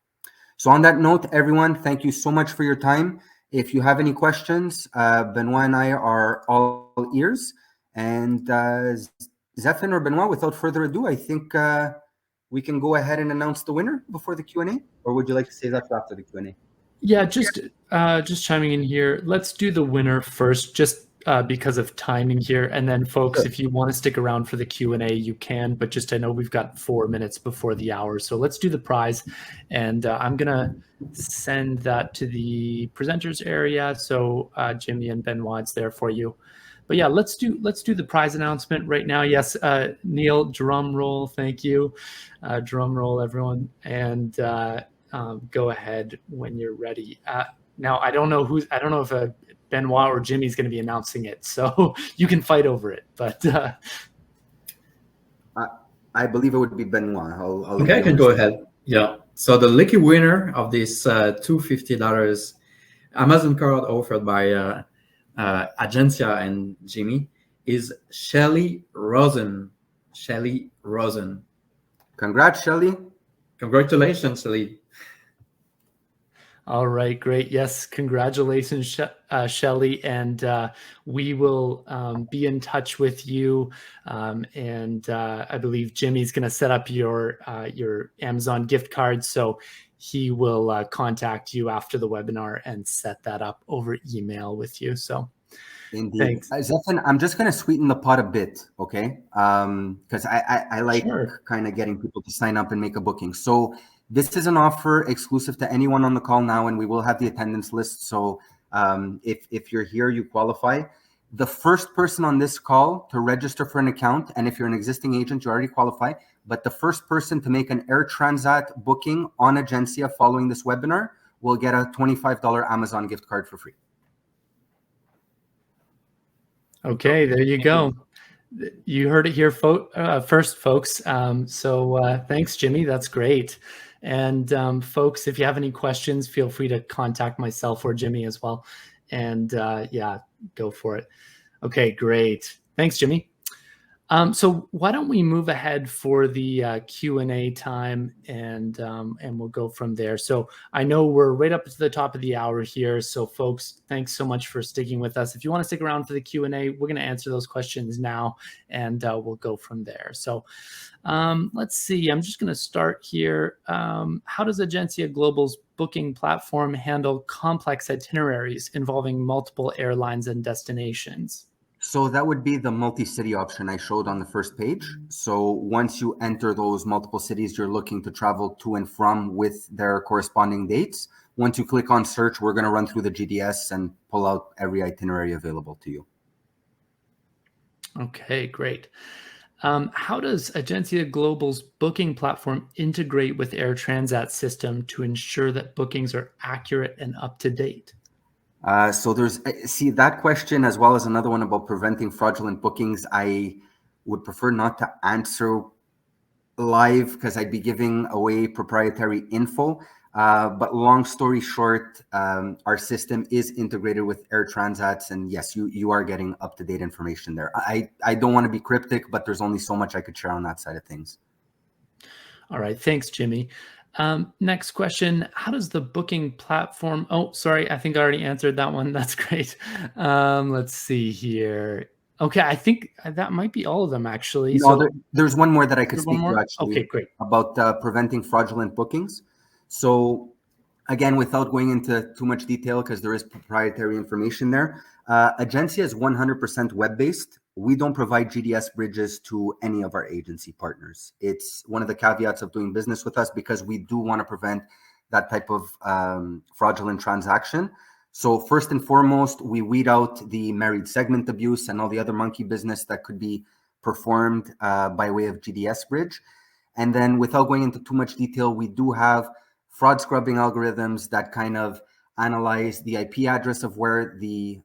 So on that note, everyone, thank you so much for your time. If you have any questions, Benoit and I are all ears. And Zephyr or Benoit, without further ado, I think we can go ahead and announce the winner before the Q&A, or would you like to say that after the Q&A? Yeah, just chiming in here. Let's do the winner first, just because of timing here, and then folks, Sure. if you want to stick around for the Q&A, you can. But just I know we've got 4 minutes before the hour, so let's do the prize, and I'm gonna send that to the presenters area. So Jimmy and Benoit's there for you. But yeah, let's do the prize announcement right now. Yes, Neil, drum roll. Thank you, drum roll, everyone, and go ahead when you're ready. Now, I don't know if Benoit or Jimmy's going to be announcing it, so you can fight over it. But I believe it would be Benoit. I'll Okay, I can go ahead. Yeah. So the lucky winner of this $250 Amazon card offered by Agencia and Jimmy is Shelly Rosen. Shelly Rosen. Congrats, Shelly. Congratulations, Shelly. all right, great. Yes, congratulations, Shelly. And we will be in touch with you. And I believe Jimmy's going to set up your Amazon gift card. So he will contact you after the webinar and set that up over email with you. So indeed. Zephan, I'm just going to sweeten the pot a bit, okay? Because I like kind of getting people to sign up and make a booking. So this is an offer exclusive to anyone on the call now, and we will have the attendance list. So if you're here, you qualify. The first person on this call to register for an account, and if you're an existing agent, you already qualify, but the first person to make an Air Transat booking on Agencia following this webinar will get a $25 Amazon gift card for free. Okay, there you go. You heard it here first, folks. So thanks, Jimmy. That's great. And folks, if you have any questions, feel free to contact myself or Jimmy as well. And yeah, go for it. Okay, great. Thanks, Jimmy. So why don't we move ahead for the Q&A time, and we'll go from there. So I know we're right up to the top of the hour here. So folks, thanks so much for sticking with us. If you want to stick around for the Q&A, we're going to answer those questions now, and we'll go from there. So let's see. I'm just going to start here. How does Agencia Global's booking platform handle complex itineraries involving multiple airlines and destinations? So that would be the multi-city option I showed on the first page. So once you enter those multiple cities you're looking to travel to and from with their corresponding dates, once you click on search, we're going to run through the GDS and pull out every itinerary available to you. Okay, great. How does Agencia Global's booking platform integrate with Air Transat system to ensure that bookings are accurate and up to date? So see that question, as well as another one about preventing fraudulent bookings. I would prefer not to answer live because I'd be giving away proprietary info. But long story short, our system is integrated with Air Transat's, and yes, you are getting up-to-date information there. I don't want to be cryptic, but there's only so much I could share on that side of things. All right, thanks, Jimmy. Next question, how does the booking platform, oh, sorry, I think I already answered that one. That's great. Let's see here. Okay, I think that might be all of them, actually. No, there's one more that I could speak to, actually. Okay, great. About preventing fraudulent bookings. So again, without going into too much detail, because there is proprietary information there, Agencia is 100% web-based. We don't provide GDS bridges to any of our agency partners. It's one of the caveats of doing business with us, because we do want to prevent that type of fraudulent transaction. So first and foremost, we weed out the married segment abuse and all the other monkey business that could be performed by way of GDS bridge. And then, without going into too much detail, we do have fraud scrubbing algorithms that kind of analyze the IP address of where the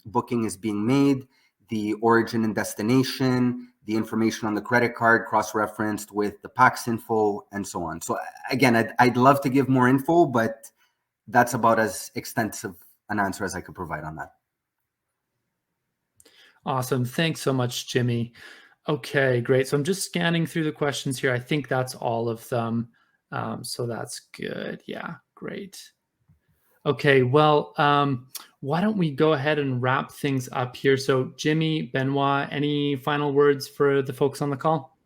booking is being made, the origin and destination, the information on the credit card cross-referenced with the PAX info, and so on. So again, I'd love to give more info, but that's about as extensive an answer as I could provide on that. Awesome. Thanks so much, Jimmy. Okay, great. So I'm just scanning through the questions here. I think that's all of them. So that's good. Yeah, great. Okay, well, why don't we go ahead and wrap things up here? So Jimmy, Benoit, any final words for the folks on the call?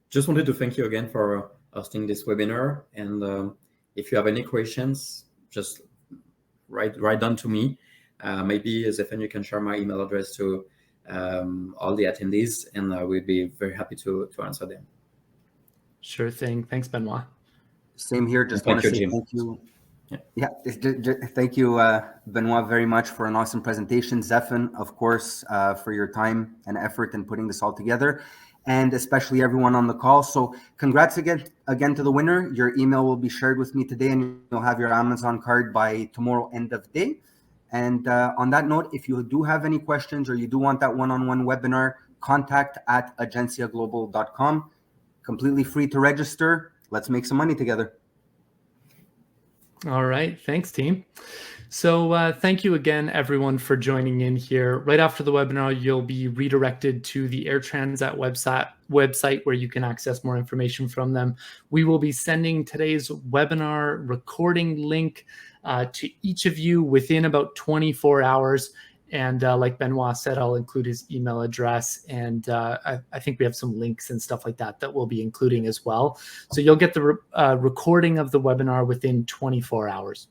Just wanted to thank you again for hosting this webinar. And if you have any questions, just write down to me. Maybe, Zephan, you can share my email address to all the attendees, and we'd be very happy to answer them. Sure thing. Thanks, Benoit. Same here. Just want to say thank you. Yeah, thank you, Benoit, very much for an awesome presentation. Zephan, of course, for your time and effort in putting this all together. and especially everyone on the call. So congrats again to the winner. Your email will be shared with me today, and you'll have your Amazon card by tomorrow end of day. And on that note, if you do have any questions or you do want that one-on-one webinar, contact at agenciaglobal.com. Completely free to register. Let's make some money together. All right. Thanks, team. So thank you again, everyone, for joining in here. Right after the webinar, you'll be redirected to the Air Transat website where you can access more information from them. We will be sending today's webinar recording link to each of you within about 24 hours. And like Benoit said, I'll include his email address. And I think we have some links and stuff like that we'll be including as well. So you'll get the recording of the webinar within 24 hours.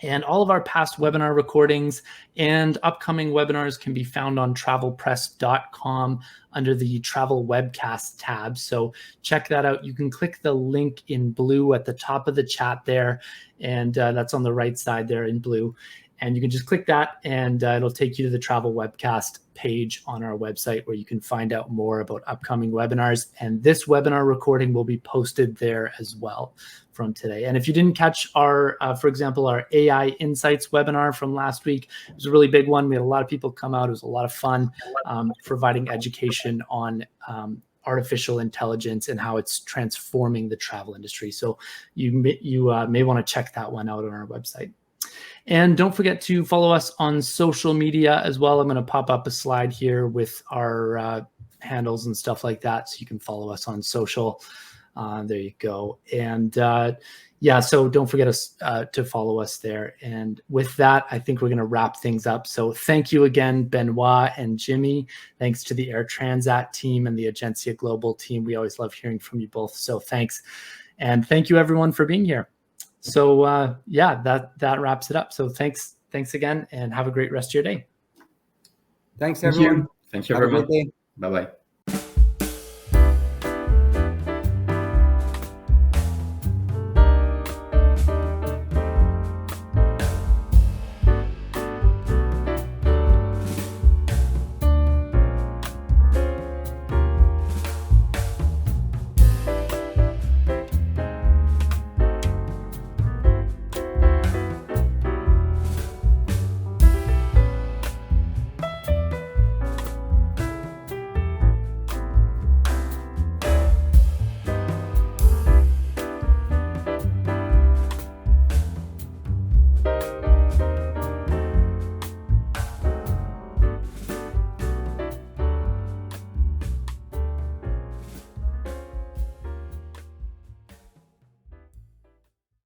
And all of our past webinar recordings and upcoming webinars can be found on travelpress.com under the Travel Webcast tab. So check that out. You can click the link in blue at the top of the chat there, and that's on the right side there in blue. And you can just click that, and it'll take you to the Travel Webcast page on our website where you can find out more about upcoming webinars. And this webinar recording will be posted there as well from today. And if you didn't catch our, for example, our AI Insights webinar from last week, it was a really big one. We had a lot of people come out. It was a lot of fun providing education on artificial intelligence and how it's transforming the travel industry. So you may want to check that one out on our website. And don't forget to follow us on social media as well. I'm going to pop up a slide here with our handles and stuff like that, so you can follow us on social. There you go. And yeah, so don't forget us to follow us there. And with that, I think we're going to wrap things up. So thank you again, Benoit and Jimmy. Thanks to the Air Transat team and the Agencia Global team. We always love hearing from you both. So thanks. And thank you, everyone, for being here. So yeah, that wraps it up. So thanks again, and have a great rest of your day. Thanks, everyone. Thank you Have a very much. great day. Bye-bye.